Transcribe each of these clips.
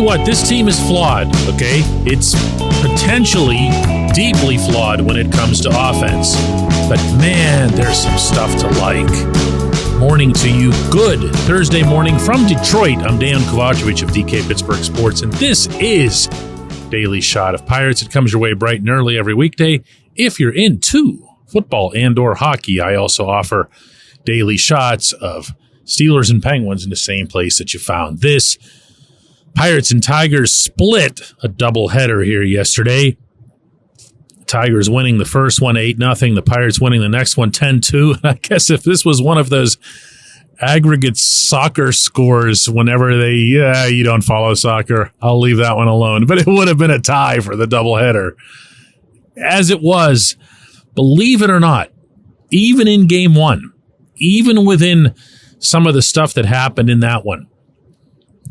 you what, this team is flawed, okay? It's potentially deeply flawed when it comes to offense. But man, there's some stuff to like. Morning to you. Good Thursday morning from Detroit. I'm Dejan Kovacevic of DK Pittsburgh Sports, and this is Daily Shot of Pirates. It comes your way bright and early every weekday. If you're into football and or hockey, I also offer daily shots of Steelers and Penguins in the same place that you found this. Pirates and Tigers split a doubleheader here yesterday. Tigers winning the first one 8-0. The Pirates winning the next one 10-2. I guess if this was one of those aggregate soccer scores whenever you don't follow soccer, I'll leave that one alone. But it would have been a tie for the doubleheader. As it was, believe it or not, even in game one, even within some of the stuff that happened in that one,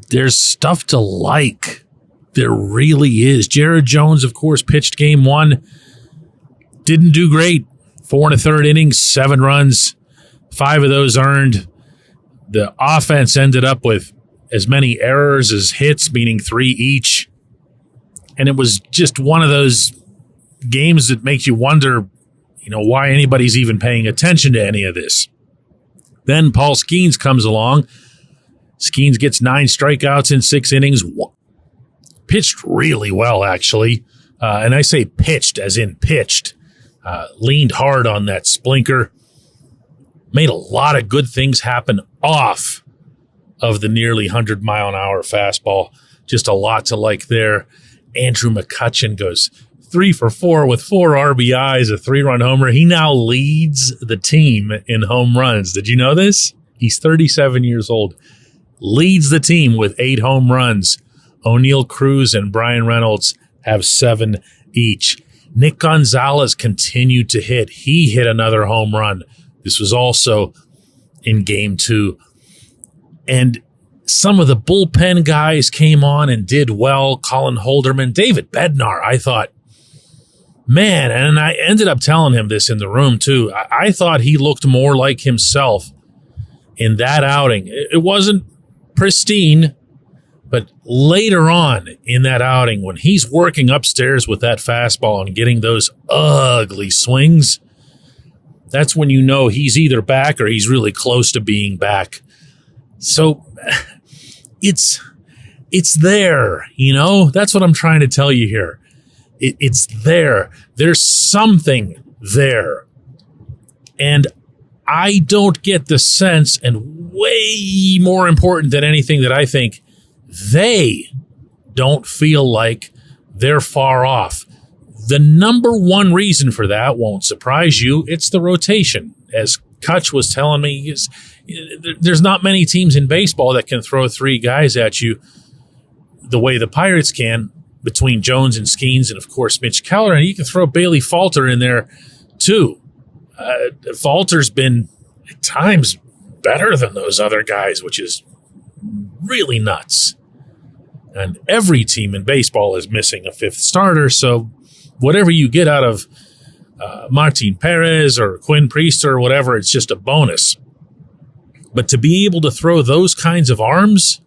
there's stuff to like. There really is. Jared Jones, of course, pitched game one. Didn't do great. 4 1/3 innings, 7 runs, 5 of those earned. The offense ended up with as many errors as hits, meaning 3 each. And it was just one of those games that makes you wonder, why anybody's even paying attention to any of this. Then Paul Skeens comes along. Skeens gets 9 strikeouts in 6 innings. Pitched really well, actually. And I say pitched as in pitched. Leaned hard on that splinker. Made a lot of good things happen off of the nearly 100-mile-an-hour fastball. Just a lot to like there. Andrew McCutchen goes 3 for 4 with 4 RBIs, a 3-run homer. He now leads the team in home runs. Did you know this? He's 37 years old. Leads the team with 8 home runs. O'Neal Cruz and Brian Reynolds have 7 each. Nick Gonzalez continued to hit. He hit another home run. This was also in game 2. And some of the bullpen guys came on and did well. Colin Holderman, David Bednar, I thought, man, and I ended up telling him this in the room too. I thought he looked more like himself in that outing. It wasn't pristine, but later on in that outing, when he's working upstairs with that fastball and getting those ugly swings, that's when you know he's either back or he's really close to being back. So it's there, That's what I'm trying to tell you here. It's there. There's something there. And I don't get the sense, and way more important than anything, that I think they don't feel like they're far off. The number one reason for that won't surprise you. It's the rotation. As Kutch was telling me, there's not many teams in baseball that can throw 3 guys at you the way the Pirates can, between Jones and Skeens and, of course, Mitch Keller. And you can throw Bailey Falter in there, too. Falter's been, at times, better than those other guys, which is really nuts. And every team in baseball is missing a 5th starter, so whatever you get out of Martin Perez or Quinn Priester or whatever, it's just a bonus. But to be able to throw those kinds of arms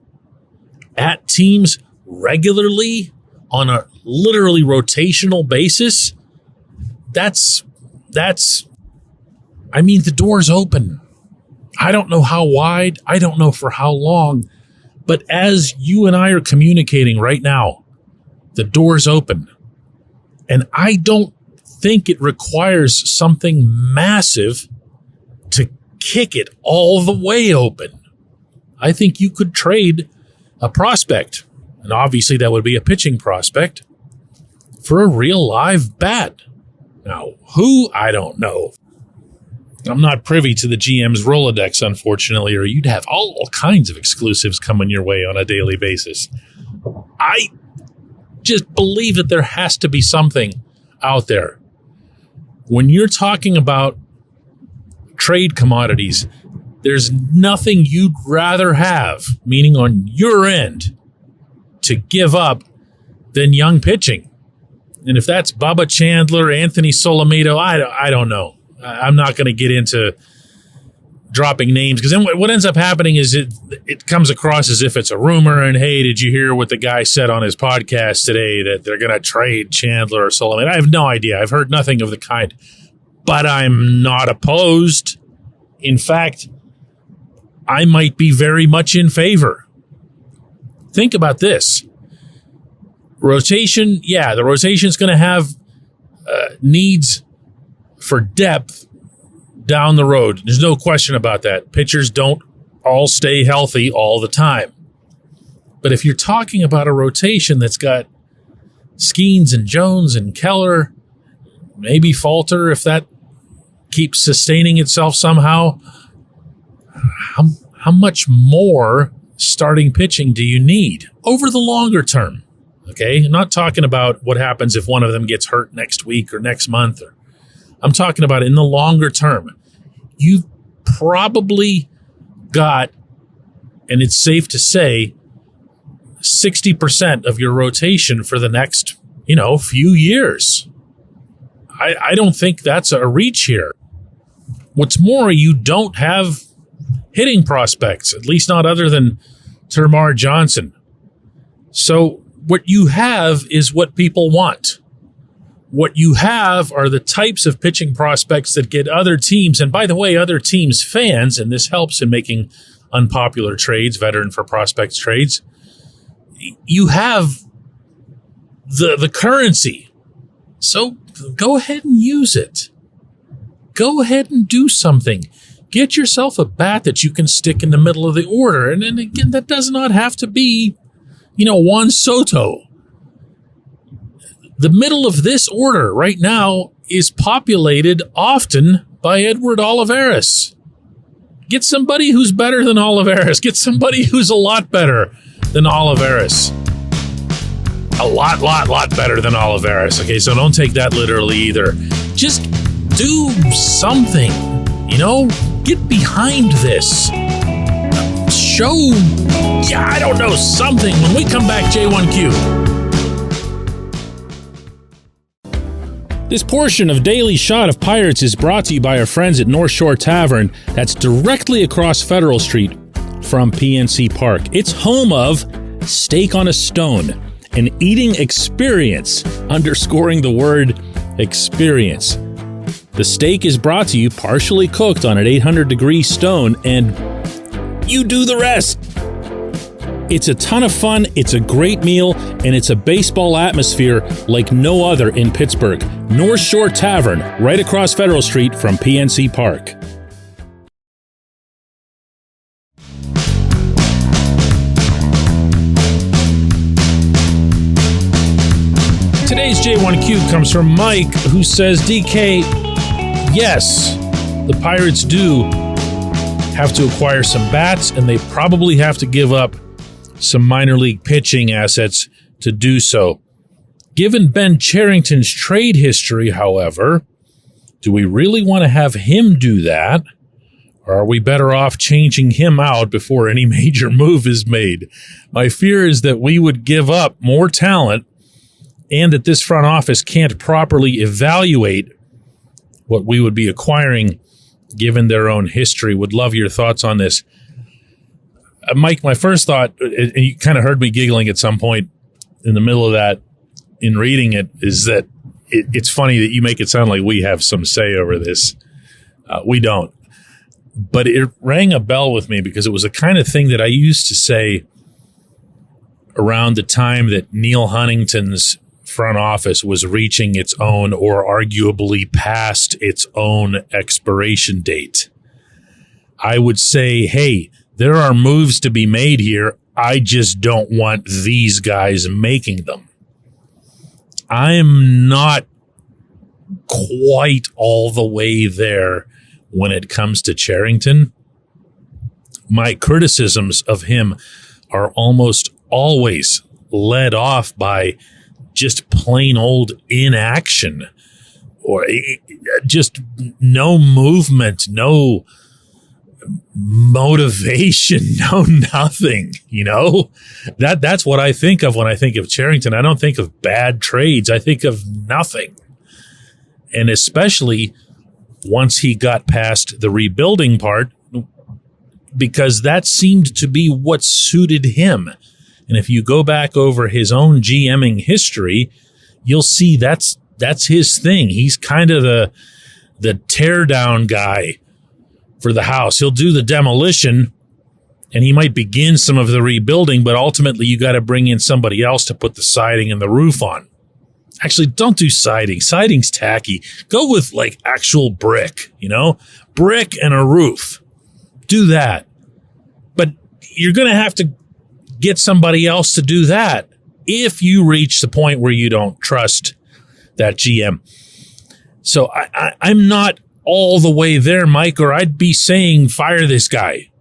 at teams regularly on a literally rotational basis, the door's open. I don't know how wide, I don't know for how long, but as you and I are communicating right now, the door's open. And I don't think it requires something massive to kick it all the way open. I think you could trade a prospect, and obviously that would be a pitching prospect, for a real live bat. Now, who? I don't know. I'm not privy to the GM's Rolodex, unfortunately, or you'd have all kinds of exclusives coming your way on a daily basis. I just believe that there has to be something out there. When you're talking about trade commodities, there's nothing you'd rather have, meaning on your end, to give up than young pitching. And if that's Bubba Chandler, Anthony Solomito, I don't know. I'm not going to get into dropping names, because then what ends up happening is it comes across as if it's a rumor, and hey, did you hear what the guy said on his podcast today that they're going to trade Chandler or Sullivan? I have no idea. I've heard nothing of the kind, but I'm not opposed. In fact, I might be very much in favor. Think about this. Rotation, the rotation is going to have needs for depth down the road. There's no question about that. Pitchers don't all stay healthy all the time. But if you're talking about a rotation that's got Skeens and Jones and Keller, maybe Falter, if that keeps sustaining itself somehow, how much more starting pitching do you need over the longer term? Okay, I'm not talking about what happens if one of them gets hurt next week or next month. I'm talking about in the longer term. You've probably got, and it's safe to say, 60% of your rotation for the next, few years. I don't think that's a reach here. What's more, you don't have hitting prospects, at least not other than Termarr Johnson. So what you have is what people want. What you have are the types of pitching prospects that get other teams, and by the way, other teams' fans, and this helps in making unpopular trades, veteran for prospects trades. You have the currency. So go ahead and use it. Go ahead and do something. Get yourself a bat that you can stick in the middle of the order. And then again, that does not have to be, Juan Soto. The middle of this order right now is populated often by Edward Olivares. Get somebody who's better than Olivares. Get somebody who's a lot better than Olivares. A lot better than Olivares. Okay, so don't take that literally either. Just do something, get behind this. Show, I don't know, something. When we come back, J1Q. This portion of Daily Shot of Pirates is brought to you by our friends at North Shore Tavern. That's directly across Federal Street from PNC Park. It's home of Steak on a Stone, an eating experience, underscoring the word experience. The steak is brought to you partially cooked on an 800-degree stone, and you do the rest. It's a ton of fun, it's a great meal, and it's a baseball atmosphere like no other in Pittsburgh. North Shore Tavern, right across Federal Street from PNC Park. Today's J1Q comes from Mike, who says, DK, yes, the Pirates do have to acquire some bats, and they probably have to give up some minor league pitching assets to do so. Given Ben Cherington's trade history, however, do we really want to have him do that? Or are we better off changing him out before any major move is made? My fear is that we would give up more talent and that this front office can't properly evaluate what we would be acquiring given their own history. Would love your thoughts on this. Mike, my first thought, and you kind of heard me giggling at some point in the middle of that in reading it, is that it's funny that you make it sound like we have some say over this. We don't. But it rang a bell with me because it was the kind of thing that I used to say around the time that Neil Huntington's front office was reaching its own or arguably past its own expiration date. I would say, hey, there are moves to be made here. I just don't want these guys making them. I'm not quite all the way there when it comes to Cherington. My criticisms of him are almost always led off by just plain old inaction or just no movement, no motivation, no nothing, that's what I think of when I think of Cherington. I don't think of bad trades. I think of nothing. And especially once he got past the rebuilding part, because that seemed to be what suited him. And if you go back over his own GMing history, you'll see that's his thing. He's kind of the tear down guy for the house. He'll do the demolition and he might begin some of the rebuilding, but ultimately you got to bring in somebody else to put the siding and the roof on. Actually, don't do siding. Siding's tacky. Go with like actual brick, brick and a roof. Do that. But you're going to have to get somebody else to do that if you reach the point where you don't trust that GM. So I'm not all the way there, Mike, or I'd be saying fire this guy.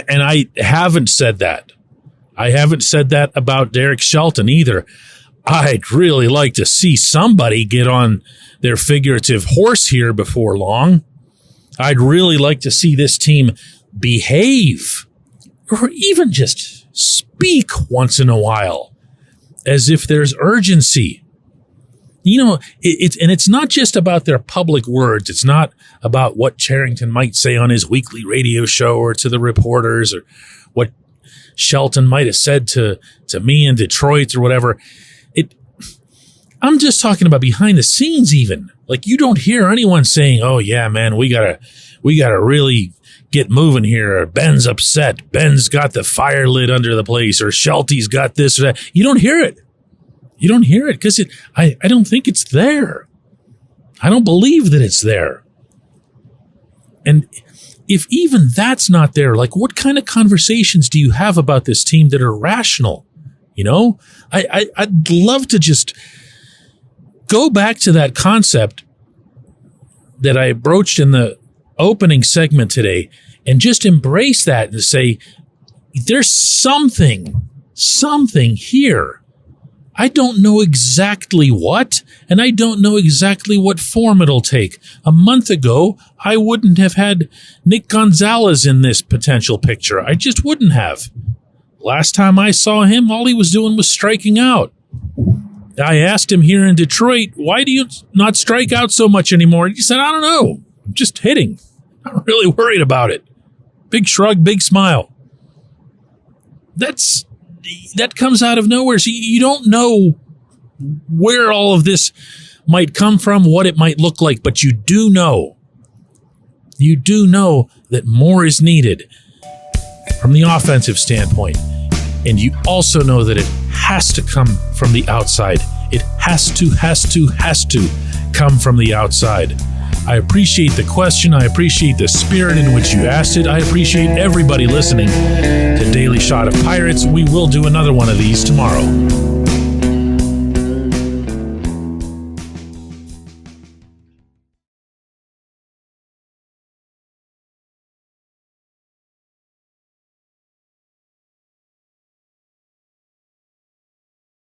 And I haven't said that. I haven't said that about Derek Shelton either. I'd really like to see somebody get on their figurative horse here before long. I'd really like to see this team behave or even just speak once in a while as if there's urgency. It's not just about their public words. It's not about what Charrington might say on his weekly radio show or to the reporters or what Shelton might have said to me in Detroit or whatever. I'm just talking about behind the scenes even. Like you don't hear anyone saying, oh yeah, man, we gotta really get moving here. Or Ben's upset. Ben's got the fire lit under the place or Shelty's got this or that. You don't hear it. You don't hear it because I don't think it's there. I don't believe that it's there. And if even that's not there, like what kind of conversations do you have about this team that are rational? I'd love to just go back to that concept that I broached in the opening segment today and just embrace that and say, there's something here. I don't know exactly what, and I don't know exactly what form it'll take. A month ago, I wouldn't have had Nick Gonzalez in this potential picture. I just wouldn't have. Last time I saw him, all he was doing was striking out. I asked him here in Detroit, why do you not strike out so much anymore? He said, I don't know. I'm just hitting. I'm not really worried about it. Big shrug, big smile. That comes out of nowhere. So you don't know where all of this might come from, what it might look like, but you do know that more is needed from the offensive standpoint. And you also know that it has to come from the outside. It has to come from the outside. I appreciate the question. I appreciate the spirit in which you asked it. I appreciate everybody listening to Daily Shot of Pirates. We will do another one of these tomorrow.